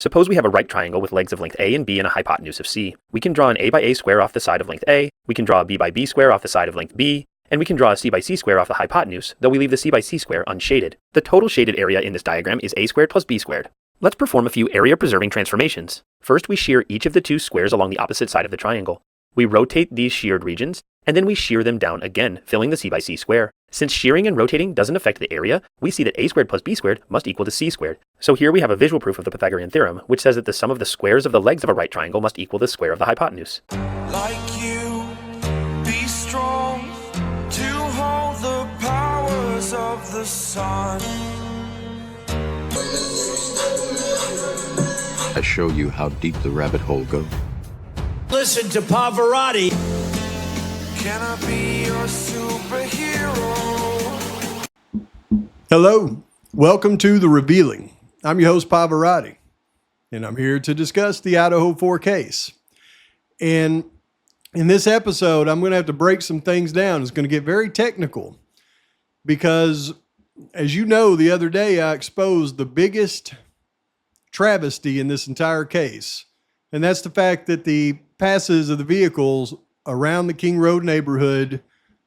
Suppose we have a right triangle with legs of length A and B and a hypotenuse of C. We can draw an A by A square off the side of length A, we can draw a B by B square off the side of length B, and we can draw a C by C square off the hypotenuse, though we leave the C by C square unshaded. The total shaded area in this diagram is A squared plus B squared. Let's perform a few area-preserving transformations. First, we shear each of the two squares along the opposite side of the triangle. We rotate these sheared regions, and then we shear them down again, filling the C by C square. Since shearing and rotating doesn't affect the area, we see that A squared plus B squared must equal to C squared. So here we have a visual proof of the Pythagorean theorem, which says that the sum of the squares of the legs of a right triangle must equal the square of the hypotenuse. Like you, be strong to hold the powers of the sun. I show you how deep the rabbit hole goes. Listen to Pavarotti. Can I be your superhero? Hello, welcome to The Revealing. I'm your host, Pavarotti, and I'm here to discuss the Idaho 4 case. And in this episode, I'm going to have to break some things down. It's going to get very technical because, as you know, the other day I exposed the biggest travesty in this entire case, and that's the fact that the passes of the vehicles around the King Road neighborhood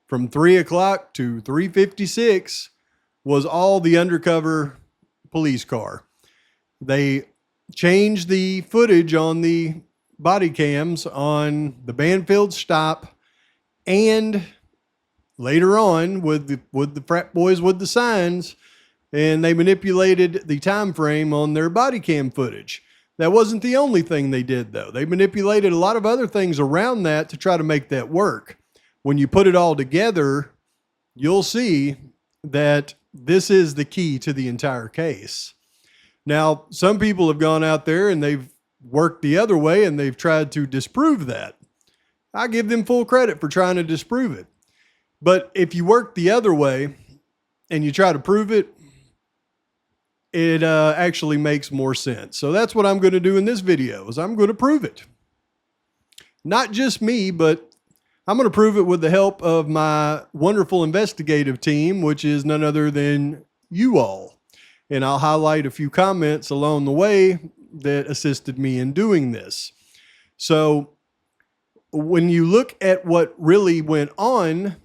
from 3 o'clock to 3:56 was all the undercover police car. They changed the footage on the body cams on the Bandfield stop, and later on with the frat boys with the signs, and they manipulated the time frame on their body cam footage. That wasn't the only thing they did, though. They manipulated a lot of other things around that to try to make that work. When you put it all together, you'll see that this is the key to the entire case. Now, some people have gone out there and they've worked the other way and they've tried to disprove that. I give them full credit for trying to disprove it. But if you work the other way and you try to prove it, it actually makes more sense. So that's what I'm going to do in this video, is I'm going to prove it. Not just me, but I'm going to prove it with the help of my wonderful investigative team, which is none other than you all. And I'll highlight a few comments along the way that assisted me in doing this. So when you look at what really went on,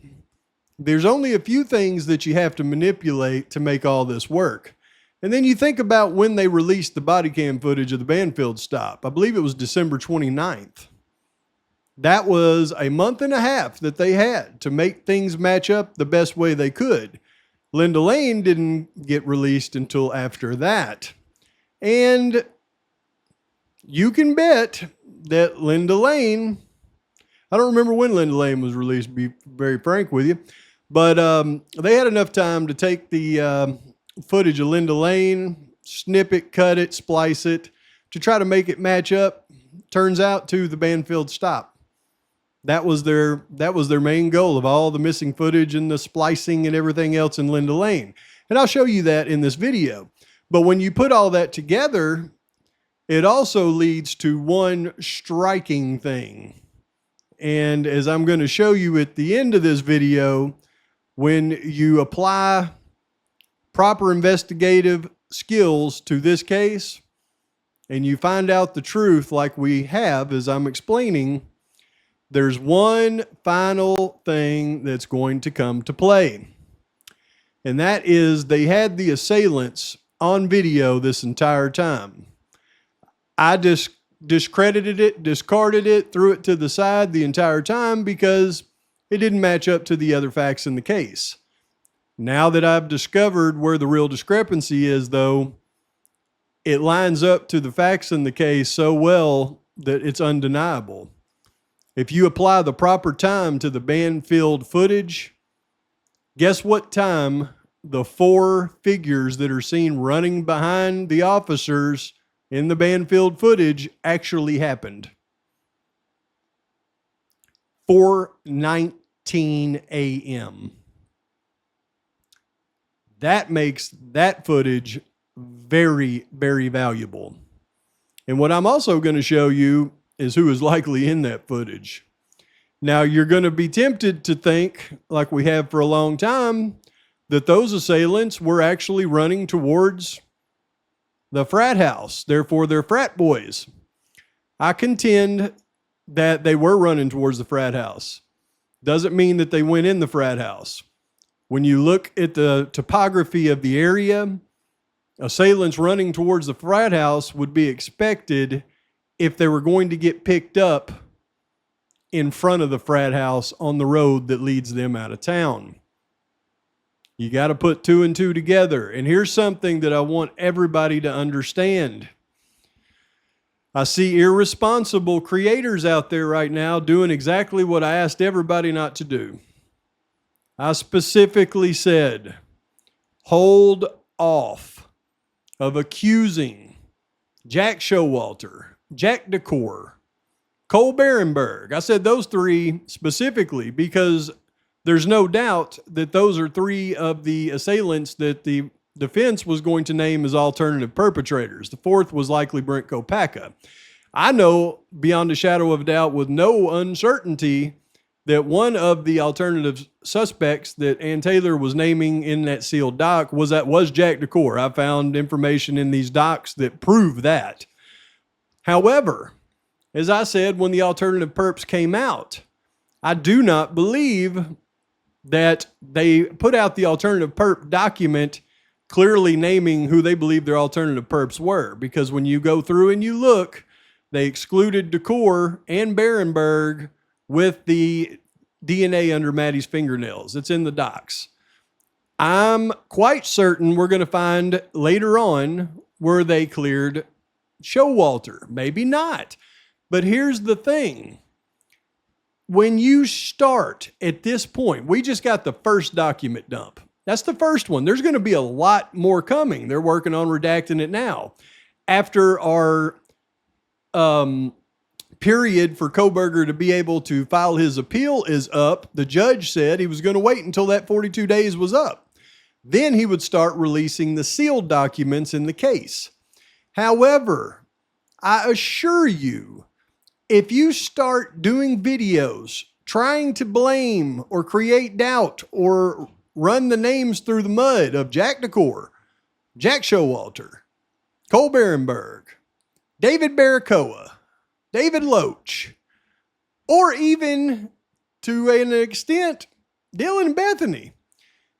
there's only a few things that you have to manipulate to make all this work. And then you think about when they released the body cam footage of the Bandfield stop. I believe it was December 29th. That was a month and a half that they had to make things match up the best way they could. Linda Lane didn't get released until after that. And you can bet that Linda Lane, I don't remember when Linda Lane was released, to be very frank with you, but they had enough time to take the footage of Linda Lane, snip it, cut it, splice it, to try to make it match up, turns out, to the Bandfield stop. That was their main goal of all the missing footage and the splicing and everything else in Linda Lane. And I'll show you that in this video. But when you put all that together, it also leads to one striking thing. And as I'm going to show you at the end of this video, when you apply proper investigative skills to this case, and you find out the truth like we have, as I'm explaining, there's one final thing that's going to come to play. And that is they had the assailants on video this entire time. I just discredited it, discarded it, threw it to the side the entire time because it didn't match up to the other facts in the case. Now that I've discovered where the real discrepancy is, though, it lines up to the facts in the case so well that it's undeniable. If you apply the proper time to the Bandfield footage, guess what time the four figures that are seen running behind the officers in the Bandfield footage actually happened? 4:19 a.m. That makes that footage very, very valuable. And what I'm also going to show you is who is likely in that footage. Now, you're going to be tempted to think, like we have for a long time, that those assailants were actually running towards the frat house. Therefore, they're frat boys. I contend that they were running towards the frat house. Doesn't mean that they went in the frat house. When you look at the topography of the area, assailants running towards the frat house would be expected if they were going to get picked up in front of the frat house on the road that leads them out of town. You got to put two and two together. And here's something that I want everybody to understand. I see irresponsible creators out there right now doing exactly what I asked everybody not to do. I specifically said, hold off of accusing Jack Showalter, Jack Decor, Cole Berenberg. I said those three specifically because there's no doubt that those are three of the assailants that the defense was going to name as alternative perpetrators. The fourth was likely Brent Kopacka. I know beyond a shadow of a doubt with no uncertainty that one of the alternative suspects that Ann Taylor was naming in that sealed doc was Jack Decor. I found information in these docs that prove that. However, as I said, when the alternative perps came out, I do not believe that they put out the alternative perp document clearly naming who they believe their alternative perps were. Because when you go through and you look, they excluded Decor and Berenberg with the DNA under Maddie's fingernails. It's in the docs. I'm quite certain we're going to find later on where they cleared Showalter. Maybe not. But here's the thing. When you start at this point, we just got the first document dump. That's the first one. There's going to be a lot more coming. They're working on redacting it now. After our period for Koberger to be able to file his appeal is up, the judge said he was going to wait until that 42 days was up. Then he would start releasing the sealed documents in the case. However, I assure you, if you start doing videos trying to blame or create doubt or run the names through the mud of Jack Decor, Jack Showalter, Cole Berenberg, David Baracoa, David Loach, or even to an extent, Dylan Bethany,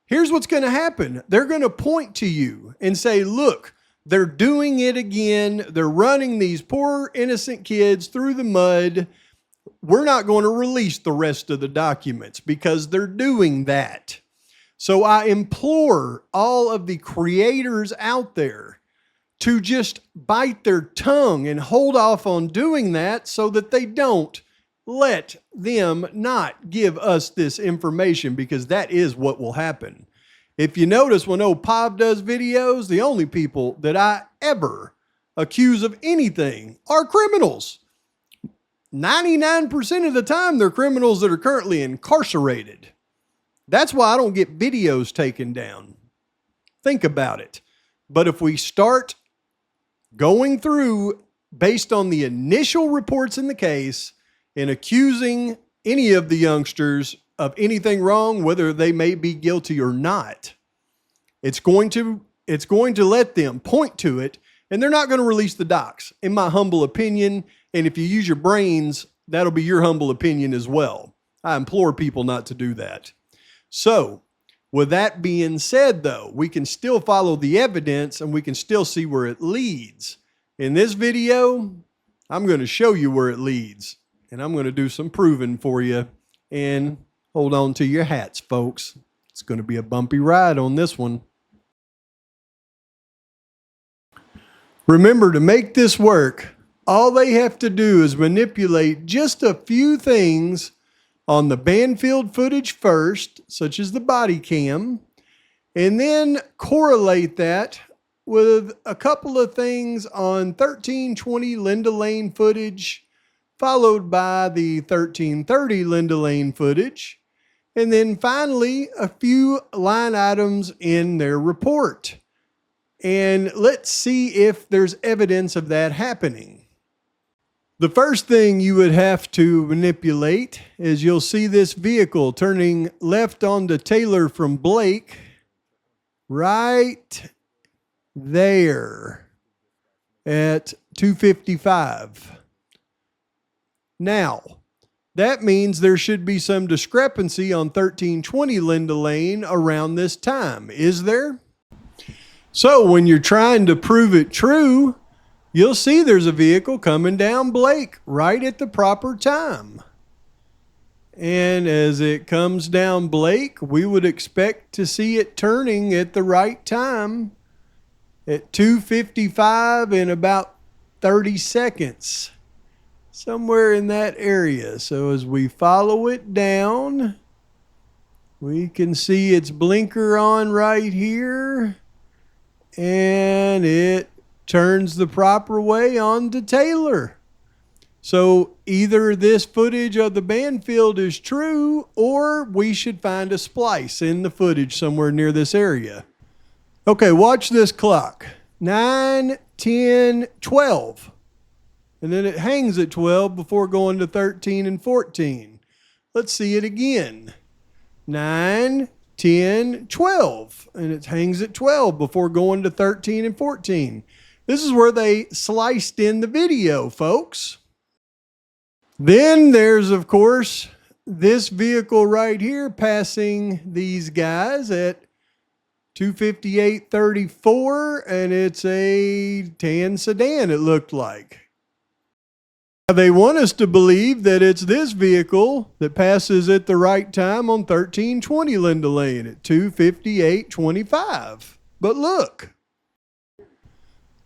here's what's going to happen. They're going to point to you and say, look, they're doing it again. They're running these poor innocent kids through the mud. We're not going to release the rest of the documents because they're doing that. So I implore all of the creators out there to just bite their tongue and hold off on doing that so that they don't let them not give us this information, because that is what will happen. If you notice, when old Pav does videos, the only people that I ever accuse of anything are criminals. 99% of the time, they're criminals that are currently incarcerated. That's why I don't get videos taken down. Think about it. But if we start going through based on the initial reports in the case and accusing any of the youngsters of anything wrong, whether they may be guilty or not, it's going to let them point to it, and they're not going to release the docs, in my humble opinion. And if you use your brains, that'll be your humble opinion as well. I implore people not to do that. So, with that being said, though, we can still follow the evidence and we can still see where it leads. In this video, I'm going to show you where it leads, and I'm going to do some proving for you. And hold on to your hats, folks. It's going to be a bumpy ride on this one. Remember, to make this work, all they have to do is manipulate just a few things on the Bandfield footage first, such as the body cam, and then correlate that with a couple of things on 1320 Linda Lane footage, followed by the 1330 Linda Lane footage, and then finally a few line items in their report. And let's see if there's evidence of that happening. The first thing you would have to manipulate is you'll see this vehicle turning left onto Taylor from Blake right there. at 2:55. Now, that means there should be some discrepancy on 1320 Linda Lane around this time, is there? So when you're trying to prove it true, you'll see there's a vehicle coming down Blake right at the proper time. And as it comes down Blake, we would expect to see it turning at the right time at 2:55 in about 30 seconds. Somewhere in that area. So as we follow it down, we can see its blinker on right here. And it turns the proper way onto Taylor. So either this footage of the Bandfield is true, or we should find a splice in the footage somewhere near this area. Okay, watch this clock. 9, 10, 12. And then it hangs at 12 before going to 13 and 14. Let's see it again. 9, 10, 12. And it hangs at 12 before going to 13 and 14. This is where they sliced in the video, folks. Then there's, of course, this vehicle right here passing these guys at 2:58:34, and it's a tan sedan, it looked like. They want us to believe that it's this vehicle that passes at the right time on 1320 Linda Lane at 2:58:25. But look.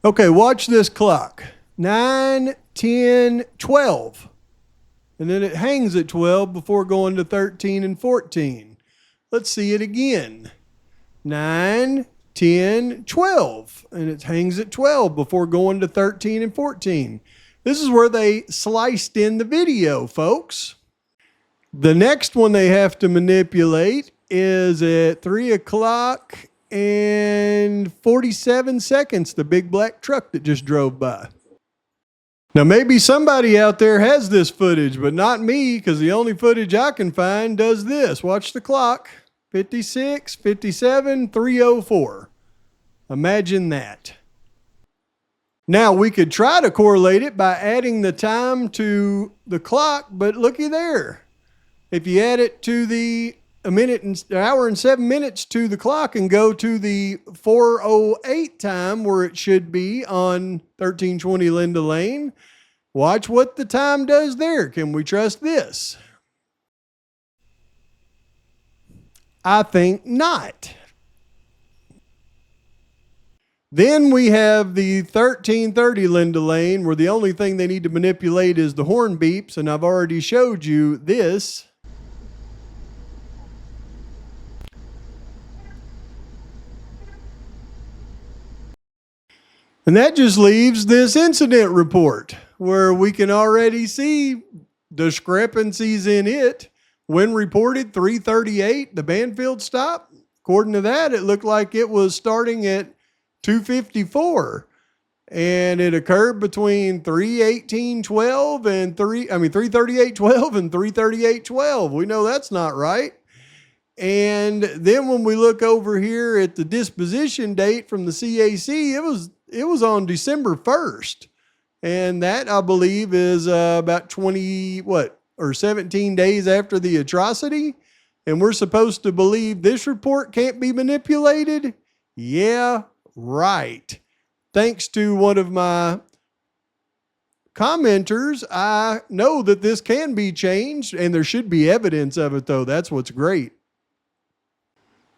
Okay, watch this clock. 9, 10, 12. And then it hangs at 12 before going to 13 and 14. Let's see it again. 9, 10, 12. And it hangs at 12 before going to 13 and 14. This is where they sliced in the video, folks. The next one they have to manipulate is at 3 o'clock and 47 seconds, the big black truck that just drove by. Now, maybe somebody out there has this footage, but not me, because the only footage I can find does this. Watch the clock. 56, 57, 3:04. Imagine that. Now, we could try to correlate it by adding the time to the clock, but looky there. If you add it to the hour and 7 minutes to the clock and go to the 4:08 time where it should be on 1320 Linda Lane, watch what the time does there. Can we trust this? I think not. Then we have the 1330 Linda Lane, where the only thing they need to manipulate is the horn beeps, and I've already showed you this. And that just leaves this incident report, where we can already see discrepancies in it. When reported 3:38, the Bandfield stop. According to that, it looked like it was starting at 2:54, and it occurred between 3:18:12 and 3:38:12 and 3:38:12. We know that's not right. And then when we look over here at the disposition date from the CAC, it was on December 1st, and that I believe is about 17 days after the atrocity. And we're supposed to believe this report can't be manipulated? Yeah. Right. Thanks to one of my commenters, I know that this can be changed, and there should be evidence of it, though. That's what's great.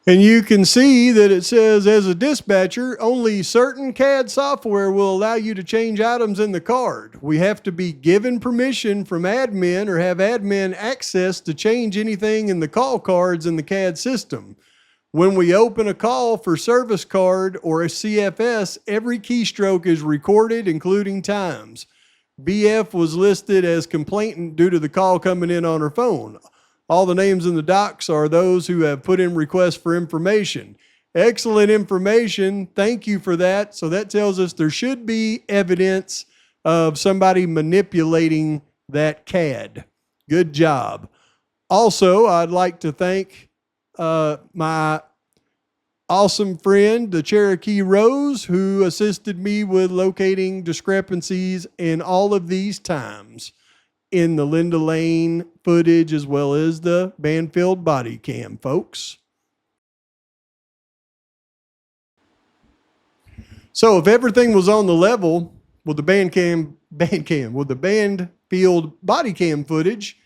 And you can see that it says, as a dispatcher, only certain CAD software will allow you to change items in the card. We have to be given permission from admin or have admin access to change anything in the call cards in the CAD system. When we open a call for service card or a CFS, every keystroke is recorded, including times. BF was listed as complainant due to the call coming in on her phone. All the names in the docs are those who have put in requests for information. Excellent information. Thank you for that. So that tells us there should be evidence of somebody manipulating that CAD. Good job. Also, I'd like to thank my awesome friend, the Cherokee Rose, who assisted me with locating discrepancies in all of these times in the Linda Lane footage as well as the Bandfield body cam, folks. So if everything was on the level with the Bandfield body cam footage,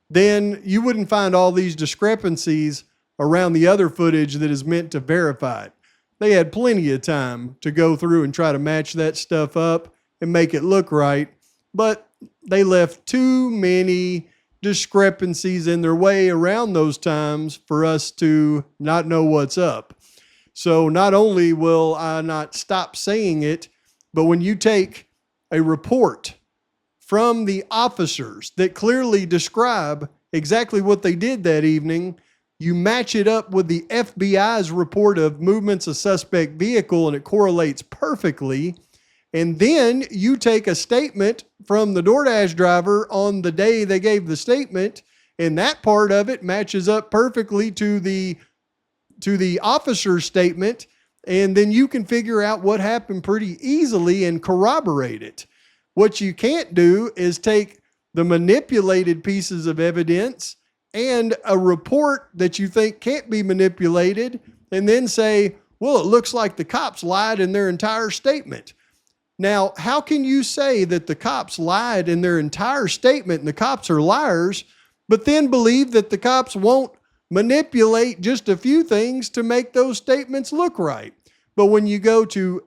then you wouldn't find all these discrepancies around the other footage that is meant to verify it. They had plenty of time to go through and try to match that stuff up and make it look right, but they left too many discrepancies in their way around those times for us to not know what's up. So not only will I not stop saying it, but when you take a report from the officers that clearly describe exactly what they did that evening, you match it up with the FBI's report of movements of suspect vehicle and it correlates perfectly. And then you take a statement from the DoorDash driver on the day they gave the statement, and that part of it matches up perfectly to the officer's statement, and then you can figure out what happened pretty easily and corroborate it. What you can't do is take the manipulated pieces of evidence and a report that you think can't be manipulated and then say, well, it looks like the cops lied in their entire statement. Now, how can you say that the cops lied in their entire statement and the cops are liars, but then believe that the cops won't manipulate just a few things to make those statements look right? But when you go to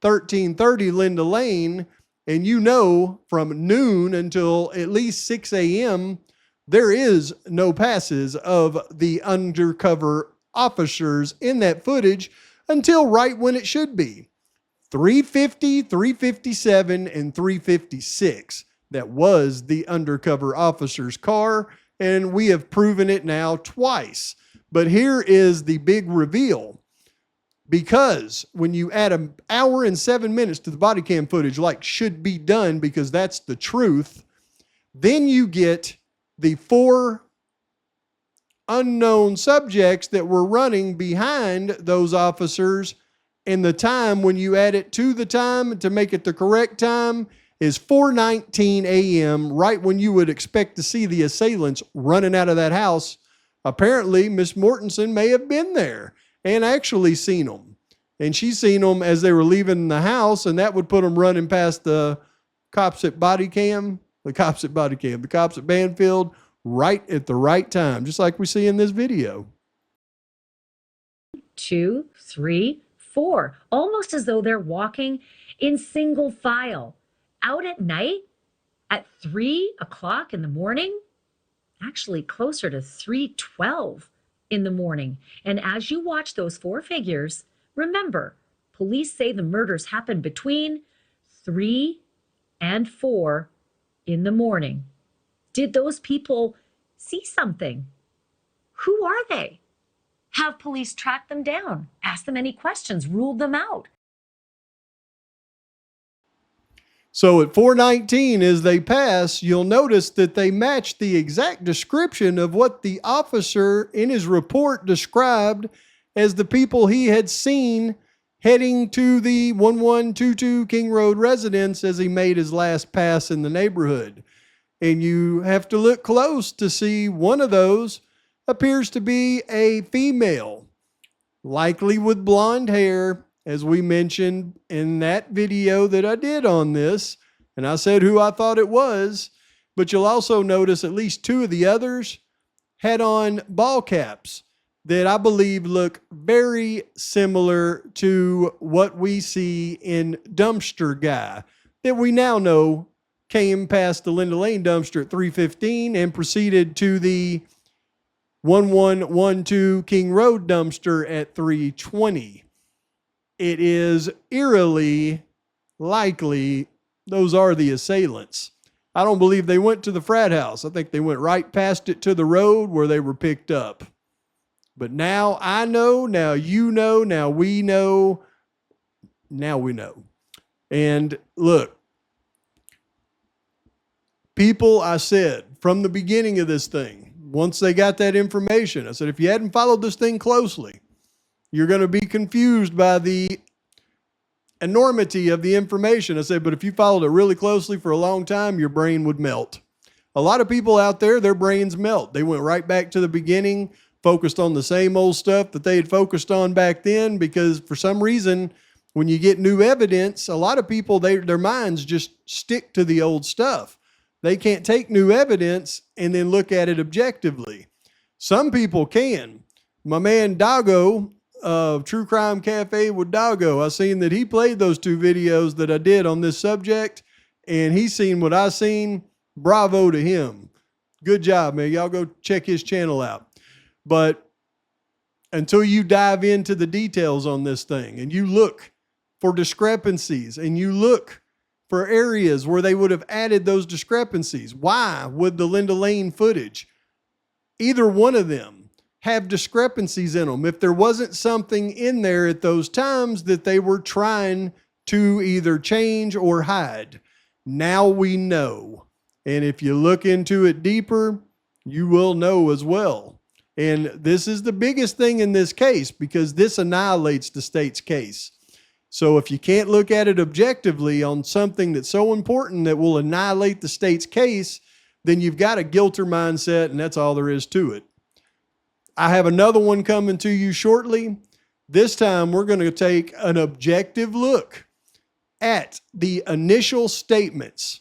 1330 Linda Lane and you know from noon until at least 6 a.m., there is no passes of the undercover officers in that footage until right when it should be. 350, 357, and 356. That was the undercover officer's car, and we have proven it now twice. But here is the big reveal. Because when you add an hour and 7 minutes to the body cam footage, like should be done because that's the truth, then you get the 4 unknown subjects that were running behind those officers, and the time, when you add it to the time to make it the correct time, is 4:19 a.m., right when you would expect to see the assailants running out of that house. Apparently, Miss Mortensen may have been there and actually seen them. And she's seen them as they were leaving the house, and that would put them running past the cops at Bandfield right at the right time, just like we see in this video. 2, 3, 4, almost as though they're walking in single file out at night at 3 o'clock in the morning, actually closer to 3:12 in the morning. And as you watch those 4 figures, remember, police say the murders happened between 3 and 4 in the morning. Did those people see something? Who are they? Have police tracked them down, asked them any questions, ruled them out? So at 4:19, as they pass, you'll notice that they match the exact description of what the officer in his report described as the people he had seen heading to the 1122 King Road residence as he made his last pass in the neighborhood. And you have to look close to see one of those appears to be a female, likely with blonde hair, as we mentioned in that video that I did on this. And I said who I thought it was, but you'll also notice at least 2 of the others had on ball caps that I believe look very similar to what we see in Dumpster Guy, that we now know came past the Linda Lane dumpster at 3:15 and proceeded to the 1112 King Road dumpster at 3:20. It is eerily likely those are the assailants. I don't believe they went to the frat house. I think they went right past it to the road where they were picked up. But now I know, now you know, now we know, now we know. And look, people, I said from the beginning of this thing, once they got that information, I said, if you hadn't followed this thing closely, You're going to be confused by the enormity of the information. I said, but if you followed it really closely for a long time, your brain would melt. A lot of people out there, their brains melt. They went right back to the beginning, focused on the same old stuff that they had focused on back then, because for some reason, when you get new evidence, a lot of people, their minds just stick to the old stuff. They can't take new evidence and then look at it objectively. Some people can. My man Dago of True Crime Cafe with Dago, I seen that he played those 2 videos that I did on this subject, and he's seen what I seen. Bravo to him. Good job, man. Y'all go check his channel out. But until you dive into the details on this thing and you look for discrepancies and you look for areas where they would have added those discrepancies, why would the Linda Lane footage, either one of them, have discrepancies in them if there wasn't something in there at those times that they were trying to either change or hide? Now we know. And if you look into it deeper, you will know as well. And this is the biggest thing in this case, because this annihilates the state's case. So if you can't look at it objectively on something that's so important that will annihilate the state's case, then you've got a guilter mindset, and that's all there is to it. I have another one coming to you shortly. This time we're going to take an objective look at the initial statements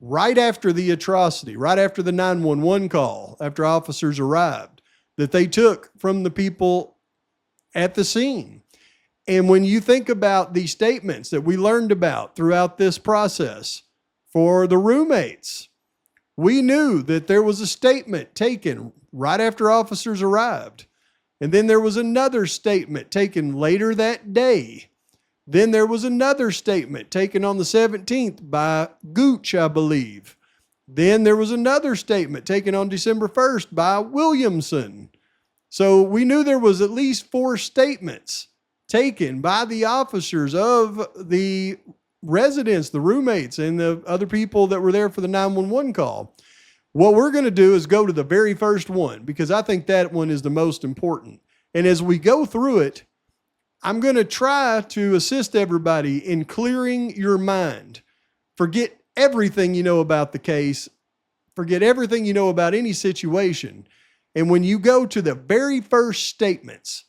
right after the atrocity, right after the 911 call, after officers arrived, that they took from the people at the scene. And when you think about these statements that we learned about throughout this process for the roommates, we knew that there was a statement taken right after officers arrived. And then there was another statement taken later that day. Then there was another statement taken on the 17th by Gooch, I believe. Then there was another statement taken on December 1st by Williamson. So we knew there was at least 4 statements taken by the officers of the residents, the roommates, and the other people that were there for the 911 call. What we're going to do is go to the very first one, because I think that one is the most important. And as we go through it, I'm going to try to assist everybody in clearing your mind. Forget everything you know about the case. Forget everything you know about any situation. And when you go to the very first statements,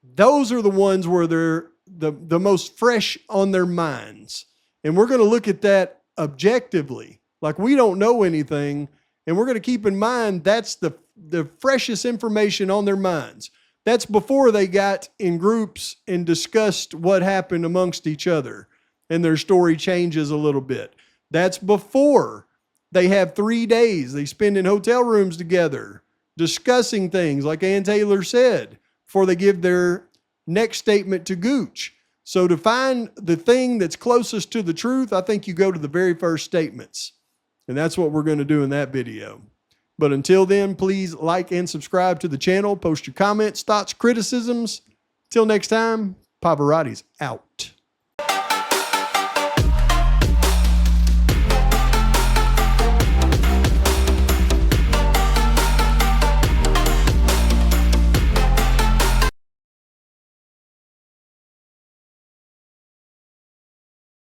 those are the ones where they're the most fresh on their minds. And we're going to look at that objectively, like we don't know anything. And we're going to keep in mind that's the freshest information on their minds. That's before they got in groups and discussed what happened amongst each other and their story changes a little bit. That's before they have 3 days they spend in hotel rooms together discussing things, like Ann Taylor said, before they give their next statement to Gooch. So to find the thing that's closest to the truth, I think you go to the very first statements. And that's what we're going to do in that video. But until then, please like and subscribe to the channel. Post your comments, thoughts, criticisms. Till next time, Pavarotti's out.